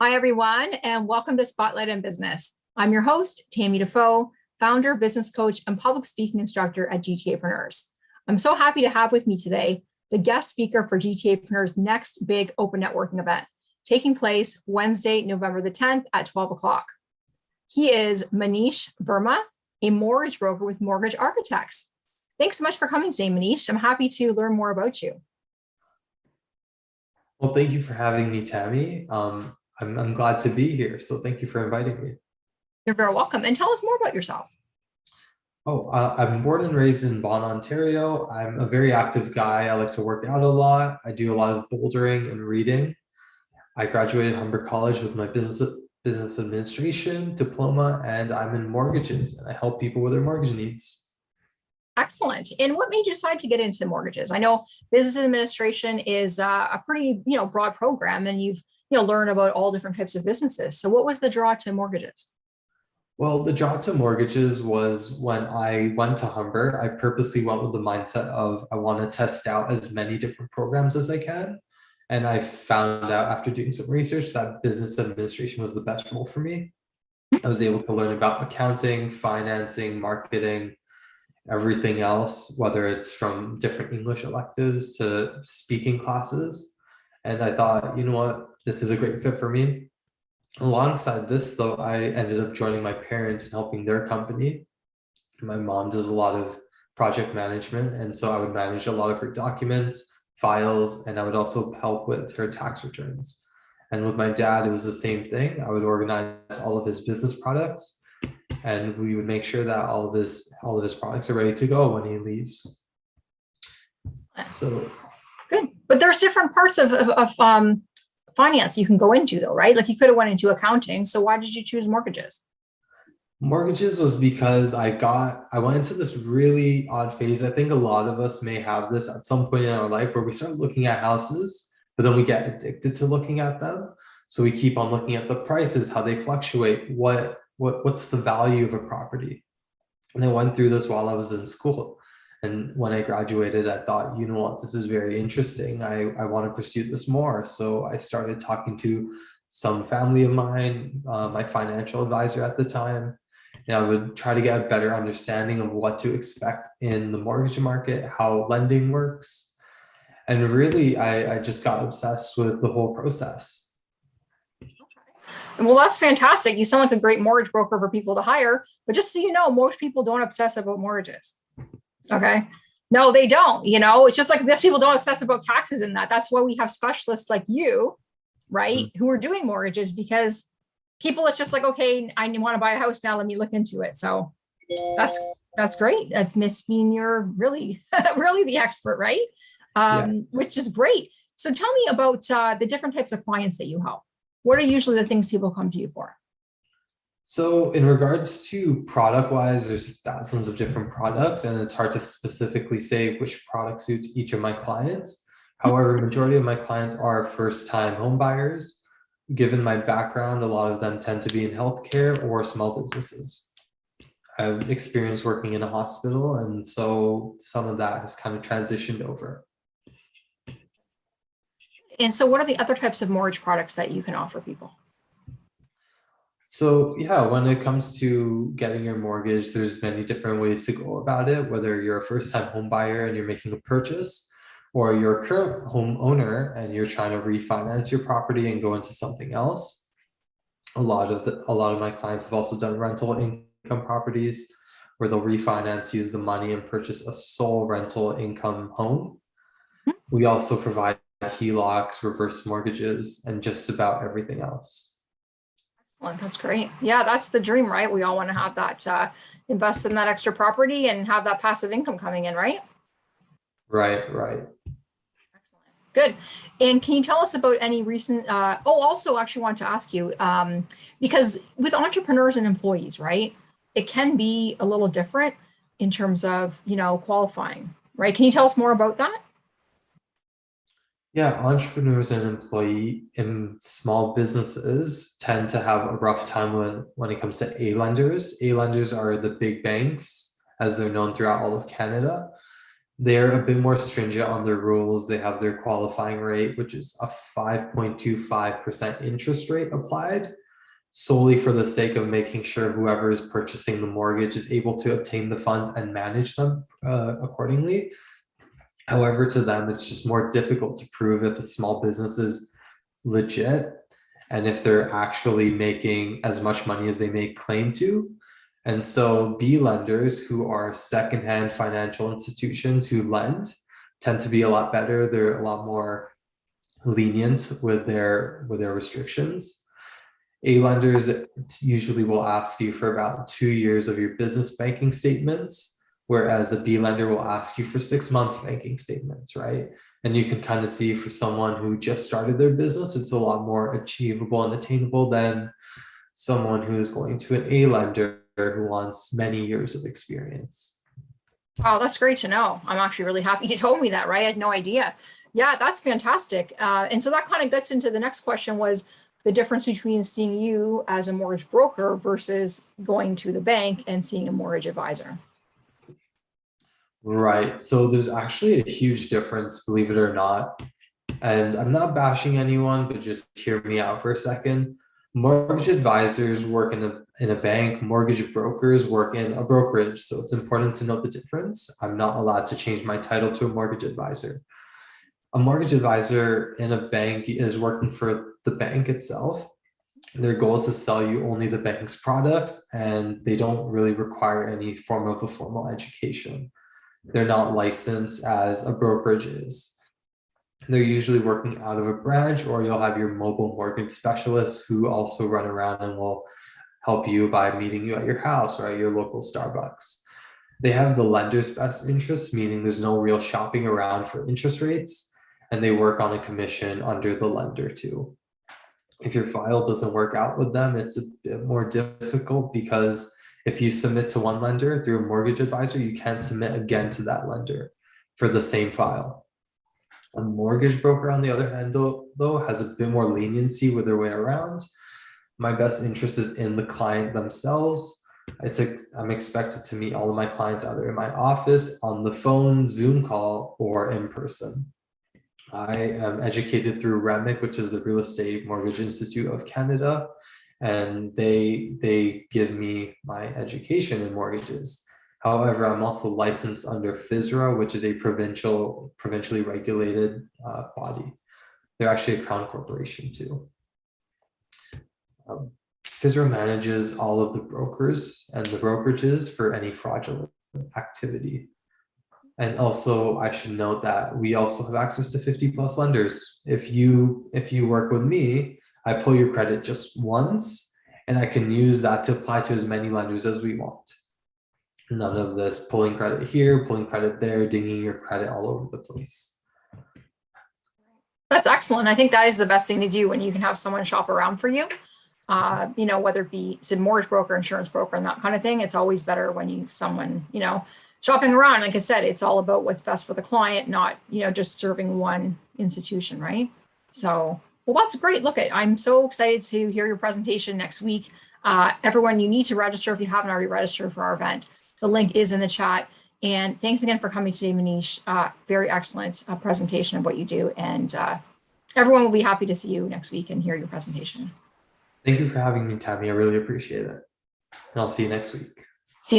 Hi, everyone, and welcome to Spotlight in Business. I'm your host, Tammy.Defoe, founder, business coach, and public speaking instructor at GTApreneurs. I'm so happy to have with me today the guest speaker for GTApreneurs' next big open networking event, taking place Wednesday, November the 10th at 12 o'clock. He is Munish Verma, a mortgage broker with Mortgage Architects. Thanks so much for coming today, Munish. I'm happy to learn more about you. Well, thank you for having me, Tammy. I'm glad to be here. So thank you for inviting me. You're very welcome. And tell us more about yourself. I'm born and raised in Vaughan, Ontario. I'm a very active guy. I like to work out a lot. I do a lot of bouldering and reading. I graduated Humber College with my business administration diploma, and I'm in mortgages, and I help people with their mortgage needs. Excellent. And what made you decide to get into mortgages? I know business administration is a pretty, broad program, and you've, learned about all different types of businesses. So what was the draw to mortgages? Well, the draw to mortgages was when I went to Humber. I purposely went with the mindset of I want to test out as many different programs as I can. And I found out after doing some research that business administration was the best role for me. I was able to learn about accounting, financing, marketing, everything else, whether it's from different English electives to speaking classes. And I thought, you know what, this is a great fit for me. Alongside this, though, I ended up joining my parents and helping their company. My mom does a lot of project management, and so I would manage a lot of her documents, files, and I would also help with her tax returns. And with my dad, it was the same thing. I would organize all of his business products, and we would make sure that all of his products are ready to go when he leaves. So good, but there's different parts of finance you can go into, though, right? Like you could have went into accounting. So why did you choose mortgages? Mortgages was because I went into this really odd phase. I think a lot of us may have this at some point in our life where we start looking at houses, but then we get addicted to looking at them. So we keep on looking at the prices, how they fluctuate, what's the value of a property. And I went through this while I was in school. And when I graduated, I thought, you know what, this is very interesting. I want to pursue this more. So I started talking to some family of mine, my financial advisor at the time, and I would try to get a better understanding of what to expect in the mortgage market, how lending works. And really, I just got obsessed with the whole process. Well, that's fantastic. You sound like a great mortgage broker for people to hire. But just so you know, most people don't obsess about mortgages. Okay. No, they don't. It's just like most people don't obsess about taxes and that. That's why we have specialists like you, right, who are doing mortgages, because people, it's just like, okay, I want to buy a house now. Let me look into it. So that's great. That's mean you're really, really the expert, right? Which is great. So tell me about the different types of clients that you help. What are usually the things people come to you for? So in regards to product-wise, there's thousands of different products, and it's hard to specifically say which product suits each of my clients. However, majority of my clients are first-time home buyers. Given my background, a lot of them tend to be in healthcare or small businesses. I've experienced working in a hospital, and so some of that has kind of transitioned over. And so what are the other types of mortgage products that you can offer people? So yeah, when it comes to getting your mortgage, there's many different ways to go about it, whether you're a first-time home buyer and you're making a purchase, or you're a current homeowner and you're trying to refinance your property and go into something else. A lot of my clients have also done rental income properties where they'll refinance, use the money, and purchase a sole rental income home. We also provide HELOCs, reverse mortgages, and just about everything else. Excellent. That's great. Yeah, that's the dream, right? We all want to have that, invest in that extra property and have that passive income coming in, right? Right. Excellent. Good. And can you tell us about any recent, also actually want to ask you, because with entrepreneurs and employees, right, it can be a little different in terms of, qualifying, right? Can you tell us more about that? Yeah, entrepreneurs and employee in small businesses tend to have a rough time when it comes to A lenders. A lenders are the big banks, as they're known throughout all of Canada. They're a bit more stringent on their rules. They have their qualifying rate, which is a 5.25% interest rate applied, solely for the sake of making sure whoever is purchasing the mortgage is able to obtain the funds and manage them accordingly. However, to them, it's just more difficult to prove if a small business is legit and if they're actually making as much money as they may claim to. And so B lenders, who are secondhand financial institutions who lend, tend to be a lot better. They're a lot more lenient with their restrictions. A lenders usually will ask you for about 2 years of your business banking statements, whereas a B lender will ask you for 6 months banking statements, right? And you can kind of see for someone who just started their business, it's a lot more achievable and attainable than someone who is going to an A lender who wants many years of experience. Wow, that's great to know. I'm actually really happy you told me that, right? I had no idea. Yeah, that's fantastic. And so that kind of gets into the next question, was the difference between seeing you as a mortgage broker versus going to the bank and seeing a mortgage advisor. Right. So there's actually a huge difference, believe it or not. And I'm not bashing anyone, but just hear me out for a second. Mortgage advisors work in a bank, mortgage brokers work in a brokerage. So it's important to note the difference. I'm not allowed to change my title to a mortgage advisor. A mortgage advisor in a bank is working for the bank itself. Their goal is to sell you only the bank's products, and they don't really require any form of a formal education. They're not licensed as a brokerage is. They're usually working out of a branch, or you'll have your mobile mortgage specialists who also run around and will help you by meeting you at your house or at your local Starbucks. They have the lender's best interests, meaning there's no real shopping around for interest rates, and they work on a commission under the lender too. If your file doesn't work out with them, it's a bit more difficult, because if you submit to one lender through a mortgage advisor, you can't submit again to that lender for the same file. A mortgage broker, on the other hand, though, has a bit more leniency with their way around. My best interest is in the client themselves. I'm expected to meet all of my clients either in my office, on the phone, Zoom call, or in person. I am educated through REMIC, which is the Real Estate Mortgage Institute of Canada, and they give me my education in mortgages. However, I'm also licensed under FSRA, which is a provincially regulated body. They're actually a crown corporation too. FSRA manages all of the brokers and the brokerages for any fraudulent activity. And also, I should note that we also have access to 50+ lenders. If you work with me, I pull your credit just once, and I can use that to apply to as many lenders as we want. None of this pulling credit here, pulling credit there, dinging your credit all over the place. That's excellent. I think that is the best thing to do when you can have someone shop around for you. Whether it be a mortgage broker, insurance broker, and that kind of thing. It's always better when you have someone, shopping around. Like I said, it's all about what's best for the client, not, just serving one institution, right? So, well, that's great. Look, I'm so excited to hear your presentation next week. Everyone, you need to register if you haven't already registered for our event. The link is in the chat. And thanks again for coming today, Munish. Very excellent presentation of what you do. And everyone will be happy to see you next week and hear your presentation. Thank you for having me, Tammy. I really appreciate it. And I'll see you next week.